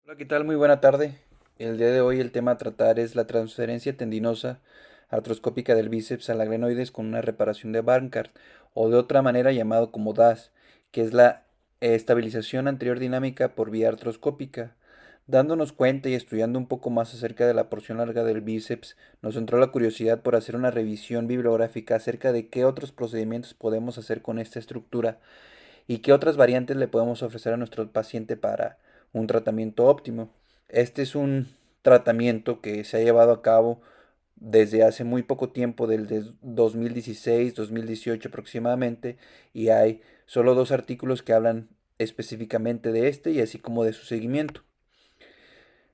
Hola, ¿qué tal? Muy buena tarde. El día de hoy el tema a tratar es la transferencia tendinosa artroscópica del bíceps a la glenoides con una reparación de Bankart, o de otra manera llamado como DAS, que es la estabilización anterior dinámica por vía artroscópica. Dándonos cuenta y estudiando un poco más acerca de la porción larga del bíceps, nos entró la curiosidad por hacer una revisión bibliográfica acerca de qué otros procedimientos podemos hacer con esta estructura y qué otras variantes le podemos ofrecer a nuestro paciente para un tratamiento óptimo. Este es un tratamiento que se ha llevado a cabo desde hace muy poco tiempo, del 2016-2018 aproximadamente, y hay solo dos artículos que hablan específicamente de este y así como de su seguimiento.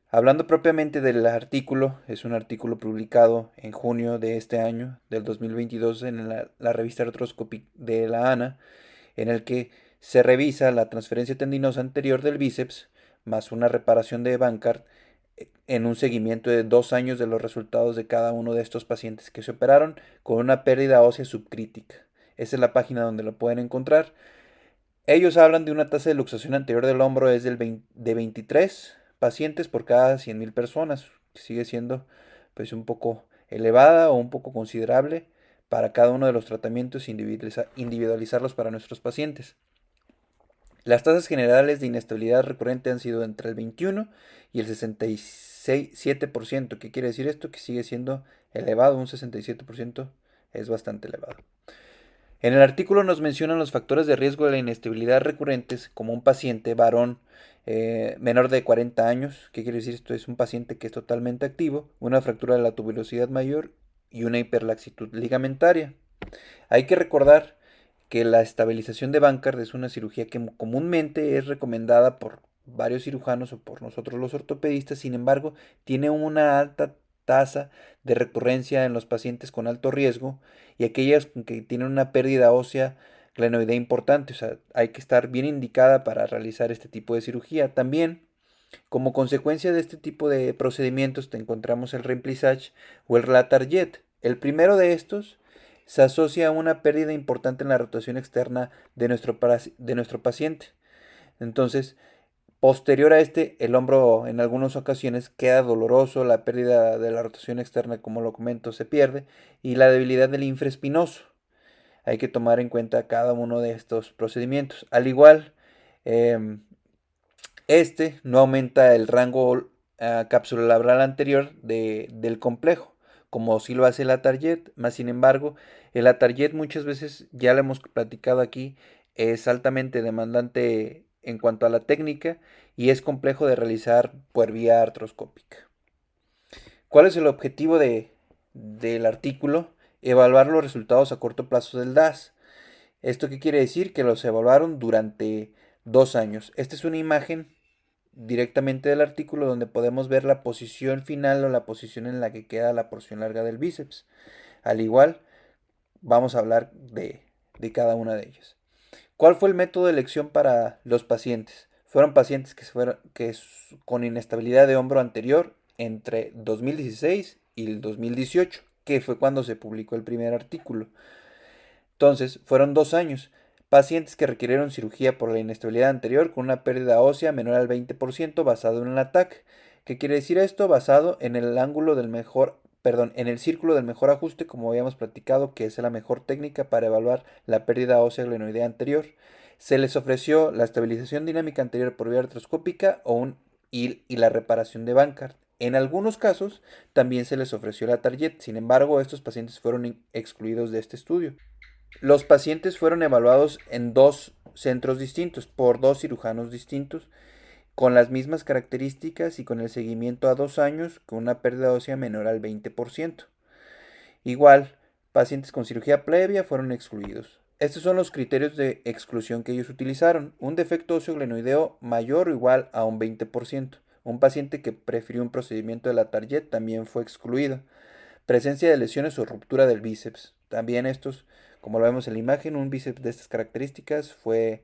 Hablando propiamente del artículo, es un artículo publicado en junio de este año, del 2022, en la revista Arthroscopy de la ANA, en el que se revisa la transferencia tendinosa anterior del bíceps más una reparación de Bankart en un seguimiento de 2 años de los resultados de cada uno de estos pacientes que se operaron con una pérdida ósea subcrítica. Esa es la página donde lo pueden encontrar. Ellos hablan de una tasa de luxación anterior del hombro es de 23 pacientes por cada 100.000 personas. Sigue siendo pues un poco elevada o un poco considerable para cada uno de los tratamientos, individualizarlos para nuestros pacientes. Las tasas generales de inestabilidad recurrente han sido entre el 21 y el 67%. ¿Qué quiere decir esto? Que sigue siendo elevado, un 67% es bastante elevado. En el artículo nos mencionan los factores de riesgo de la inestabilidad recurrentes como un paciente varón menor de 40 años. ¿Qué quiere decir esto? Es un paciente que es totalmente activo, una fractura de la tuberosidad mayor y una hiperlaxitud ligamentaria. Hay que recordar que la estabilización de Bankart es una cirugía que comúnmente es recomendada por varios cirujanos o por nosotros los ortopedistas. Sin embargo, tiene una alta tasa de recurrencia en los pacientes con alto riesgo y aquellas que tienen una pérdida ósea glenoidea importante. O sea, hay que estar bien indicada para realizar este tipo de cirugía. También, como consecuencia de este tipo de procedimientos, te encontramos el remplissage o el relatar jet. El primero de estos se asocia a una pérdida importante en la rotación externa de nuestro paciente. Entonces, posterior a este, el hombro en algunas ocasiones queda doloroso, la pérdida de la rotación externa, como lo comento, se pierde, y la debilidad del infraespinoso. Hay que tomar en cuenta cada uno de estos procedimientos. Al igual, eh, este no aumenta el rango capsulolabral anterior del complejo, como sí lo hace el Atarjet, más sin embargo, el Atarjet muchas veces, ya lo hemos platicado aquí, es altamente demandante en cuanto a la técnica y es complejo de realizar por vía artroscópica. ¿Cuál es el objetivo del artículo? Evaluar los resultados a corto plazo del DAS. ¿Esto qué quiere decir? Que los evaluaron durante 2 años. Esta es una imagen directamente del artículo donde podemos ver la posición final o la posición en la que queda la porción larga del bíceps. Al igual, vamos a hablar de cada una de ellas. ¿Cuál fue el método de elección para los pacientes? Fueron pacientes con inestabilidad de hombro anterior entre 2016 y el 2018, que fue cuando se publicó el primer artículo. Entonces, fueron 2 años. Pacientes que requirieron cirugía por la inestabilidad anterior con una pérdida ósea menor al 20% basado en el ATAC. ¿Qué quiere decir esto? Basado en el ángulo del mejor, perdón, en el círculo del mejor ajuste, como habíamos platicado, que es la mejor técnica para evaluar la pérdida ósea glenoidea anterior. Se les ofreció la estabilización dinámica anterior por vía artroscópica y la reparación de Bankart. En algunos casos también se les ofreció la Target, sin embargo, estos pacientes fueron excluidos de este estudio. Los pacientes fueron evaluados en dos centros distintos por dos cirujanos distintos con las mismas características y con el seguimiento a 2 años con una pérdida ósea menor al 20%. Igual, pacientes con cirugía previa fueron excluidos. Estos son los criterios de exclusión que ellos utilizaron. Un defecto óseo glenoideo mayor o igual a un 20%. Un paciente que prefirió un procedimiento de la Target también fue excluido. Presencia de lesiones o ruptura del bíceps. También estos, como lo vemos en la imagen, un bíceps de estas características fue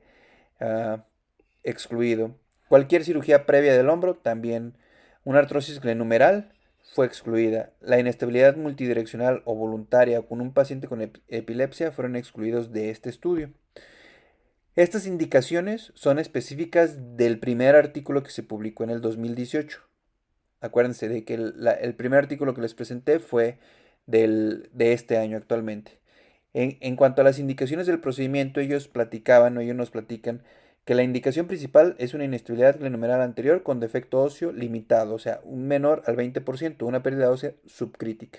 uh, excluido. Cualquier cirugía previa del hombro, también una artrosis glenumeral fue excluida. La inestabilidad multidireccional o voluntaria con un paciente con epilepsia fueron excluidos de este estudio. Estas indicaciones son específicas del primer artículo que se publicó en el 2018. Acuérdense de que el primer artículo que les presenté fue de este año actualmente. En cuanto a las indicaciones del procedimiento, ellos nos platican que la indicación principal es una inestabilidad glenomerular anterior con defecto óseo limitado, o sea, un menor al 20%, una pérdida ósea subcrítica.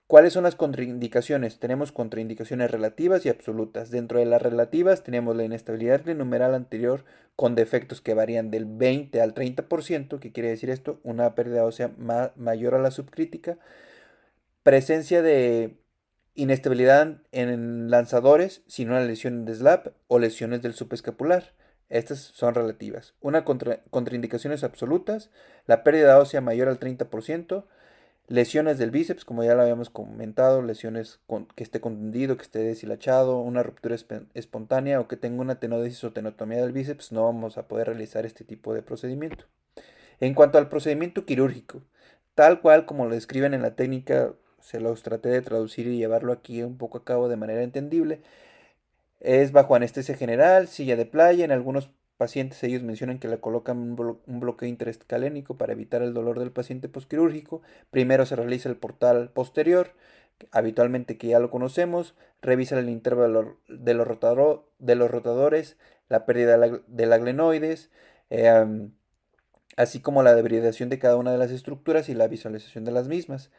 ¿Cuáles son las contraindicaciones? Tenemos contraindicaciones relativas y absolutas. Dentro de las relativas tenemos la inestabilidad glenomerular anterior con defectos que varían del 20 al 30%. ¿Qué quiere decir esto? Una pérdida ósea mayor a la subcrítica. Presencia de inestabilidad en lanzadores sin una lesión de SLAP o lesiones del subescapular. Estas son relativas. Una contraindicaciones absolutas, la pérdida ósea mayor al 30%, lesiones del bíceps, como ya lo habíamos comentado, lesiones que esté contundido, que esté deshilachado, una ruptura espontánea o que tenga una tenodesis o tenotomía del bíceps, no vamos a poder realizar este tipo de procedimiento. En cuanto al procedimiento quirúrgico, tal cual como lo describen en la técnica, se los traté de traducir y llevarlo aquí un poco a cabo de manera entendible. Es bajo anestesia general, silla de playa. En algunos pacientes ellos mencionan que le colocan un bloqueo interescalénico para evitar el dolor del paciente posquirúrgico. Primero se realiza el portal posterior, habitualmente que ya lo conocemos. Revisa el intervalo de los rotadores, la pérdida de la glenoides, así como la debridación de cada una de las estructuras y la visualización de las mismas.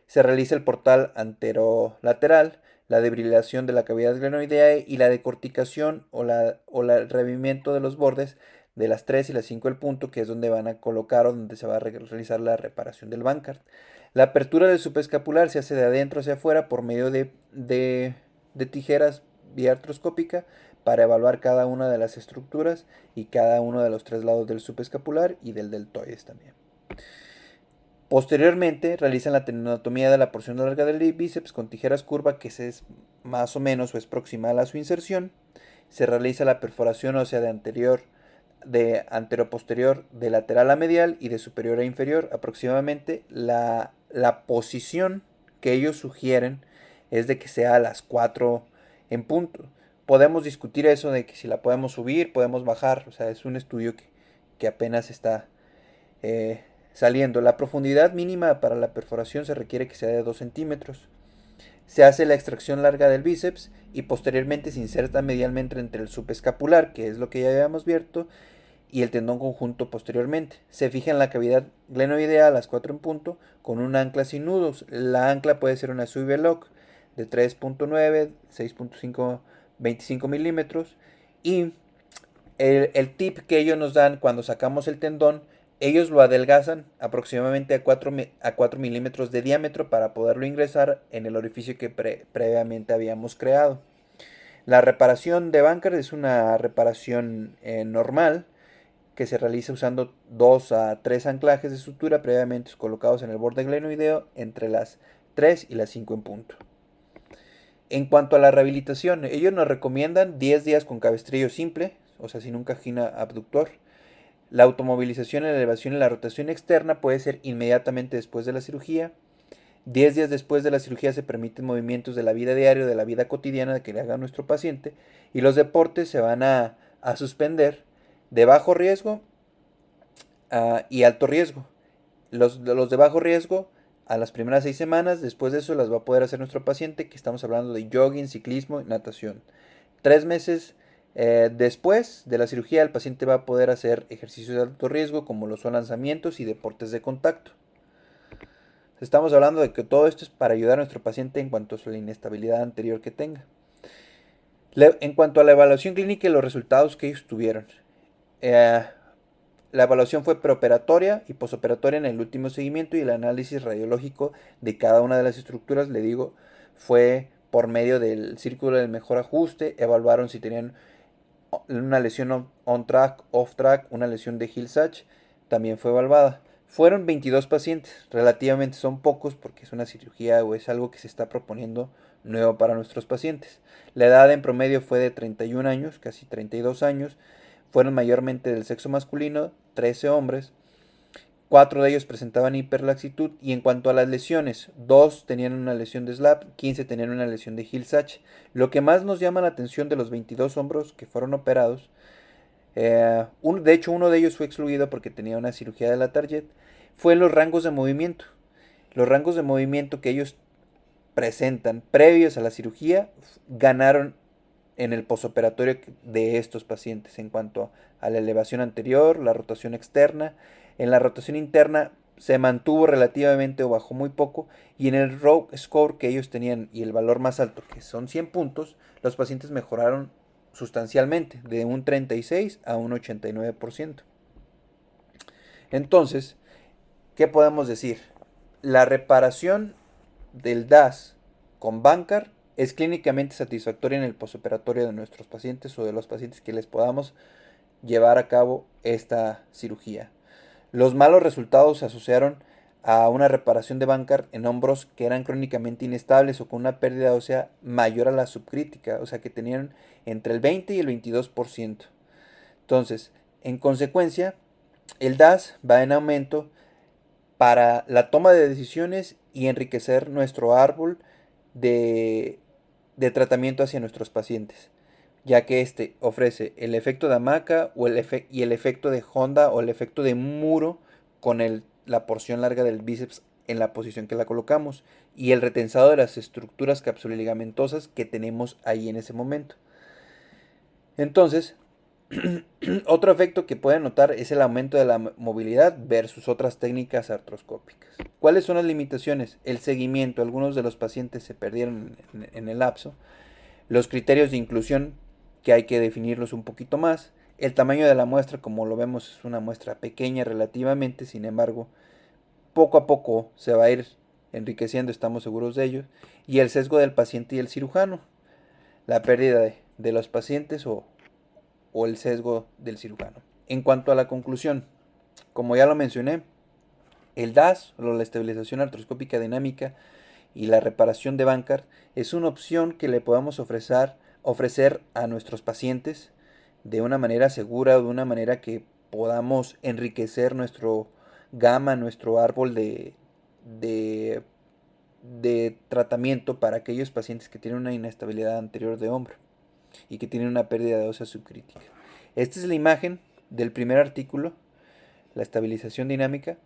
Se realiza el portal anterolateral, la debridación de la cavidad glenoidea y la decorticación el revivimiento de los bordes de las 3 y las 5 del punto, que es donde van a colocar o donde se va a realizar la reparación del Bankart. La apertura del subescapular se hace de adentro hacia afuera por medio de tijeras vía artroscópica para evaluar cada una de las estructuras y cada uno de los 3 lados del subescapular y del deltoides también. Posteriormente realizan la tenotomía de la porción larga del bíceps con tijeras curvas que es más o menos o es proximal a su inserción. Se realiza la perforación ósea de anteroposterior, de lateral a medial y de superior a inferior. Aproximadamente la posición que ellos sugieren es de que sea a las 4 en punto. Podemos discutir eso de que si la podemos subir, podemos bajar. O sea, es un estudio que apenas está eh, saliendo. La profundidad mínima para la perforación se requiere que sea de 2 centímetros. Se hace la extracción larga del bíceps y posteriormente se inserta medialmente entre el subescapular, que es lo que ya habíamos visto, y el tendón conjunto posteriormente. Se fija en la cavidad glenoidea a las 4 en punto con un ancla sin nudos. La ancla puede ser una swivel lock de 3.9, 6.5, 25 milímetros. Y el tip que ellos nos dan cuando sacamos el tendón, ellos lo adelgazan aproximadamente a 4 milímetros de diámetro para poderlo ingresar en el orificio que previamente habíamos creado. La reparación de Bankart es una reparación normal que se realiza usando 2 a 3 anclajes de sutura previamente colocados en el borde glenoideo entre las 3 y las 5 en punto. En cuanto a la rehabilitación, ellos nos recomiendan 10 días con cabestrillo simple, o sea, sin un cajín abductor. La automovilización, la elevación y la rotación externa puede ser inmediatamente después de la cirugía. 10 días después de la cirugía se permiten movimientos de la vida diaria, de la vida cotidiana que le haga nuestro paciente. Y los deportes se van a suspender de bajo riesgo y alto riesgo. Los de bajo riesgo a las primeras 6 semanas, después de eso las va a poder hacer nuestro paciente, que estamos hablando de jogging, ciclismo y natación. 3 meses después de la cirugía, el paciente va a poder hacer ejercicios de alto riesgo, como lo son lanzamientos y deportes de contacto. Estamos hablando de que todo esto es para ayudar a nuestro paciente en cuanto a la inestabilidad anterior que tenga. En cuanto a la evaluación clínica y los resultados que ellos tuvieron. La evaluación fue preoperatoria y posoperatoria en el último seguimiento, y el análisis radiológico de cada una de las estructuras, le digo, fue por medio del círculo del mejor ajuste. Evaluaron si tenían una lesión on-track, off-track, una lesión de Hill-Sachs, también fue evaluada. Fueron 22 pacientes, relativamente son pocos porque es una cirugía o es algo que se está proponiendo nuevo para nuestros pacientes. La edad en promedio fue de 31 años, casi 32 años. Fueron mayormente del sexo masculino, 13 hombres. 4 de ellos presentaban hiperlaxitud, y en cuanto a las lesiones, 2 tenían una lesión de SLAP, 15 tenían una lesión de Hill-Sachs. Lo que más nos llama la atención de los 22 hombros que fueron operados, de hecho uno de ellos fue excluido porque tenía una cirugía de la target, fue en los rangos de movimiento. Los rangos de movimiento que ellos presentan previos a la cirugía ganaron en el posoperatorio de estos pacientes en cuanto a la elevación anterior, la rotación externa. En la rotación interna se mantuvo relativamente o bajó muy poco, y en el Rogue Score que ellos tenían y el valor más alto, que son 100 puntos, los pacientes mejoraron sustancialmente, de un 36 a un 89%. Entonces, ¿qué podemos decir? La reparación del DAS con Bankart es clínicamente satisfactoria en el postoperatorio de nuestros pacientes o de los pacientes que les podamos llevar a cabo esta cirugía. Los malos resultados se asociaron a una reparación de Bankart en hombros que eran crónicamente inestables o con una pérdida ósea mayor a la subcrítica, o sea que tenían entre el 20 y el 22%. Entonces, en consecuencia, el DAS va en aumento para la toma de decisiones y enriquecer nuestro árbol de tratamiento hacia nuestros pacientes, ya que este ofrece el efecto de hamaca y el efecto de Honda o el efecto de muro con la porción larga del bíceps en la posición que la colocamos, y el retensado de las estructuras capsuloligamentosas que tenemos ahí en ese momento. Entonces, otro efecto que pueden notar es el aumento de la movilidad versus otras técnicas artroscópicas. ¿Cuáles son las limitaciones? El seguimiento. Algunos de los pacientes se perdieron en el lapso. Los criterios de inclusión, que hay que definirlos un poquito más. El tamaño de la muestra, como lo vemos, es una muestra pequeña relativamente, sin embargo, poco a poco se va a ir enriqueciendo, estamos seguros de ello. Y el sesgo del paciente y el cirujano. La pérdida de los pacientes o el sesgo del cirujano. En cuanto a la conclusión, como ya lo mencioné, el DAS, o la estabilización artroscópica dinámica, y la reparación de Bankart es una opción que le podamos ofrecer a nuestros pacientes de una manera segura, de una manera que podamos enriquecer nuestro gama, nuestro árbol de tratamiento para aquellos pacientes que tienen una inestabilidad anterior de hombro y que tienen una pérdida de ósea subcrítica. Esta es la imagen del primer artículo, la estabilización dinámica,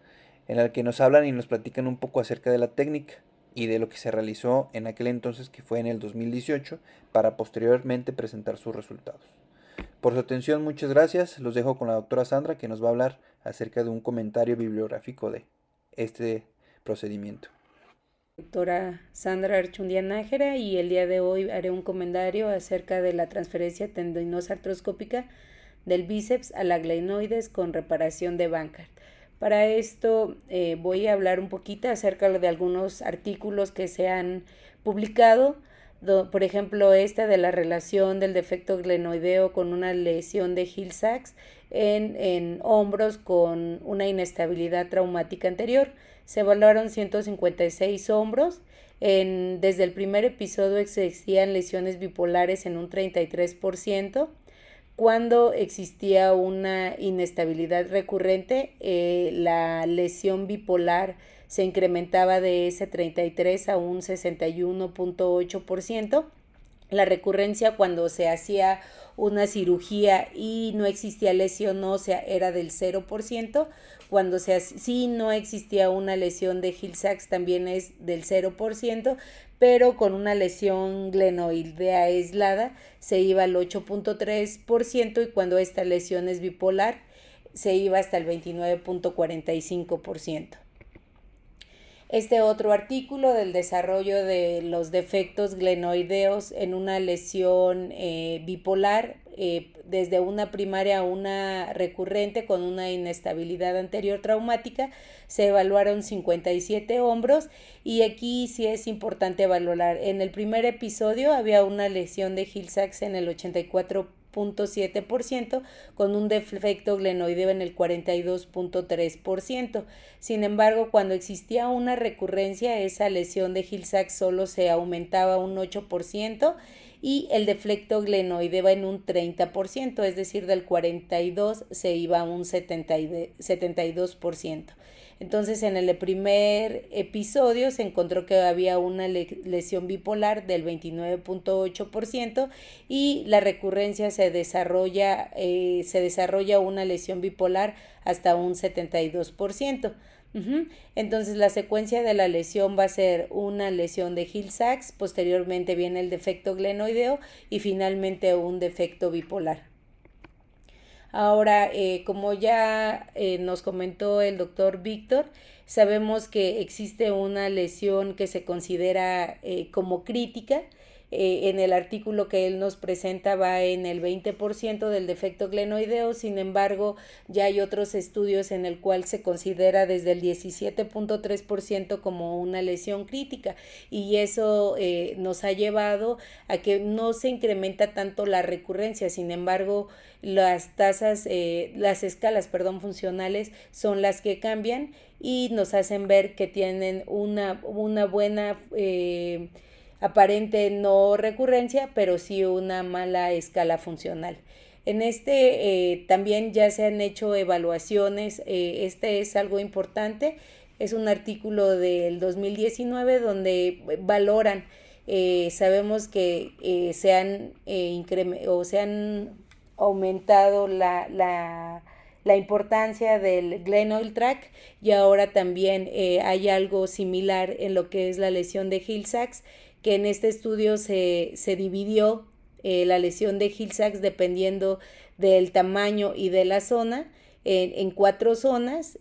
en el que nos hablan y nos platican un poco acerca de la técnica y de lo que se realizó en aquel entonces, que fue en el 2018, para posteriormente presentar sus resultados. Por su atención, muchas gracias. Los dejo con la doctora Sandra, que nos va a hablar acerca de un comentario bibliográfico de este procedimiento. Doctora Sandra Archundia Nájera, y el día de hoy haré un comentario acerca de la transferencia tendinosa artroscópica del bíceps a la glenoides con reparación de Bankart. Para esto voy a hablar un poquito acerca de algunos artículos que se han publicado, por ejemplo esta de la relación del defecto glenoideo con una lesión de Hill-Sachs en hombros con una inestabilidad traumática anterior. Se evaluaron 156 hombros. Desde el primer episodio existían lesiones bipolares en un 33%. Cuando existía una inestabilidad recurrente, la lesión bipolar se incrementaba de ese 33 a un 61.8%. La recurrencia, cuando se hacía una cirugía y no existía lesión ósea, era del 0%. Cuando sí no existía una lesión de Hill-Sachs, también es del 0%, pero con una lesión glenoidea aislada se iba al 8.3%, y cuando esta lesión es bipolar se iba hasta el 29.45%. Este otro artículo del desarrollo de los defectos glenoideos en una lesión bipolar, desde una primaria a una recurrente con una inestabilidad anterior traumática, se evaluaron 57 hombros, y aquí sí es importante valorar. En el primer episodio había una lesión de Hill-Sachs en el 84%, 0.7%, con un defecto glenoideo en el 42.3%. Sin embargo, cuando existía una recurrencia, esa lesión de Hill-Sachs solo se aumentaba un 8%, y el defecto glenoideo en un 30%, es decir, del 42 se iba a un 72%. Entonces, en el primer episodio se encontró que había una lesión bipolar del 29.8%, y la recurrencia se desarrolla una lesión bipolar hasta un 72%. Entonces la secuencia de la lesión va a ser una lesión de Hill-Sachs, posteriormente viene el defecto glenoideo y finalmente un defecto bipolar. Ahora, como ya nos comentó el doctor Víctor, sabemos que existe una lesión que se considera como crítica. En el artículo que él nos presenta va en el 20% del defecto glenoideo. Sin embargo, ya hay otros estudios en el cual se considera desde el 17.3% como una lesión crítica, y eso nos ha llevado a que no se incrementa tanto la recurrencia. Sin embargo, las escalas funcionales son las que cambian y nos hacen ver que tienen una buena aparente no recurrencia, pero sí una mala escala funcional. En también ya se han hecho evaluaciones, este es algo importante, es un artículo del 2019 donde valoran, sabemos que se han aumentado la importancia del glenoid tract, y ahora también hay algo similar en lo que es la lesión de Hill-Sachs, que en este estudio se dividió la lesión de Hill-Sachs dependiendo del tamaño y de la zona en 4 zonas,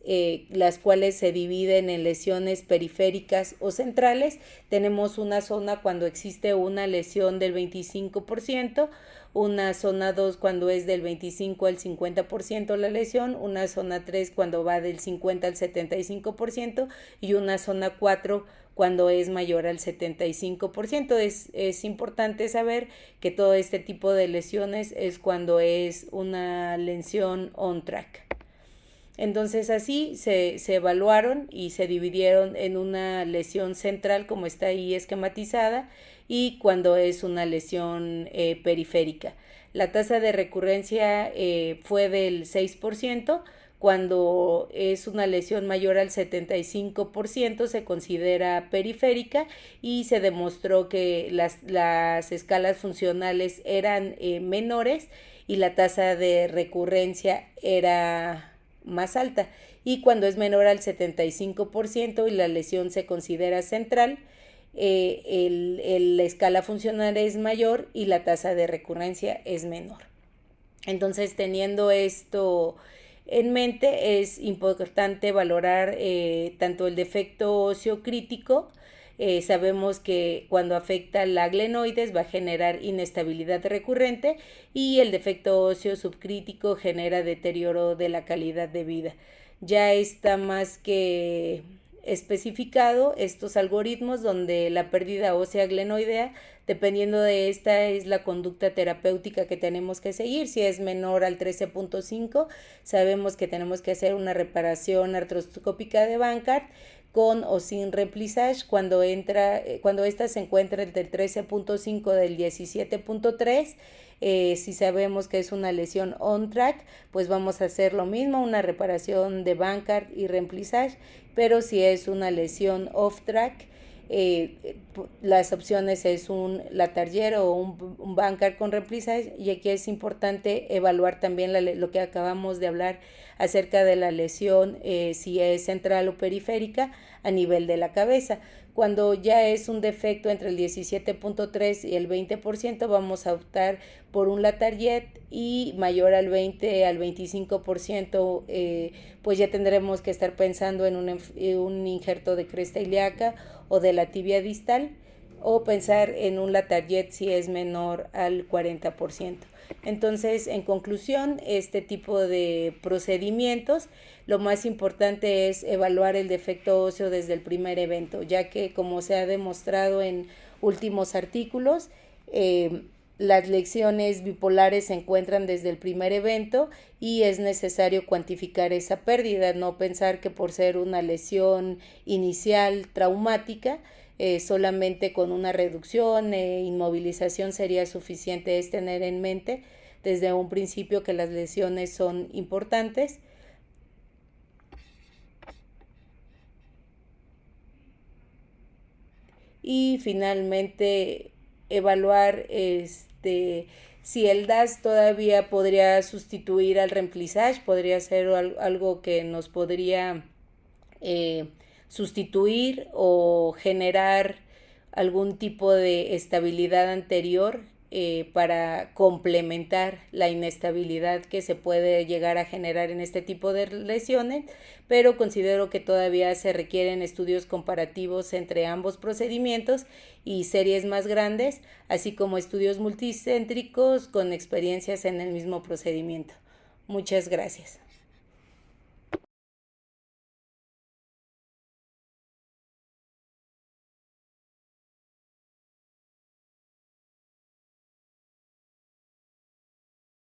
las cuales se dividen en lesiones periféricas o centrales. Tenemos una zona cuando existe una lesión del 25%, una zona 2 cuando es del 25 al 50% la lesión, una zona 3 cuando va del 50 al 75%, y una zona 4 cuando es mayor al 75%. Es importante saber que todo este tipo de lesiones es cuando es una lesión on track. Entonces así se evaluaron y se dividieron en una lesión central, como está ahí esquematizada, y cuando es una lesión periférica. La tasa de recurrencia fue del 6%. Cuando es una lesión mayor al 75% se considera periférica, y se demostró que las escalas funcionales eran menores y la tasa de recurrencia era más alta. Y cuando es menor al 75% y la lesión se considera central, la escala funcional es mayor y la tasa de recurrencia es menor. Entonces, teniendo esto en mente, es importante valorar tanto el defecto óseo crítico. Sabemos que cuando afecta la glenoides va a generar inestabilidad recurrente, y el defecto óseo subcrítico genera deterioro de la calidad de vida. Ya está más que especificado estos algoritmos donde la pérdida ósea glenoidea, dependiendo de esta, es la conducta terapéutica que tenemos que seguir. Si es menor al 13.5, sabemos que tenemos que hacer una reparación artroscópica de Bankart con o sin remplissage. Cuando esta se encuentra entre el 13.5 del 17.3, si sabemos que es una lesión on track, pues vamos a hacer lo mismo, una reparación de Bankart y remplissage. Pero si es una lesión off track, las opciones es un Latarjet o un Bankart con remplissage. Y aquí es importante evaluar también lo que acabamos de hablar acerca de la lesión, si es central o periférica a nivel de la cabeza. Cuando ya es un defecto entre el 17.3 y el 20%, vamos a optar por un Latarjet, y mayor al 20 al 25%, pues ya tendremos que estar pensando en un injerto de cresta ilíaca o de la tibia distal, o pensar en un Latarjet si es menor al 40%. Entonces, en conclusión, este tipo de procedimientos, lo más importante es evaluar el defecto óseo desde el primer evento, ya que, como se ha demostrado en últimos artículos, Las lesiones bipolares se encuentran desde el primer evento y es necesario cuantificar esa pérdida, no pensar que por ser una lesión inicial traumática, solamente con una reducción e inmovilización sería suficiente. Es tener en mente desde un principio que las lesiones son importantes. Y finalmente evaluar si el DAS todavía podría sustituir al remplissage, podría ser algo que nos podría eh, sustituir o generar algún tipo de estabilidad anterior para complementar la inestabilidad que se puede llegar a generar en este tipo de lesiones, pero considero que todavía se requieren estudios comparativos entre ambos procedimientos y series más grandes, así como estudios multicéntricos con experiencias en el mismo procedimiento. Muchas gracias.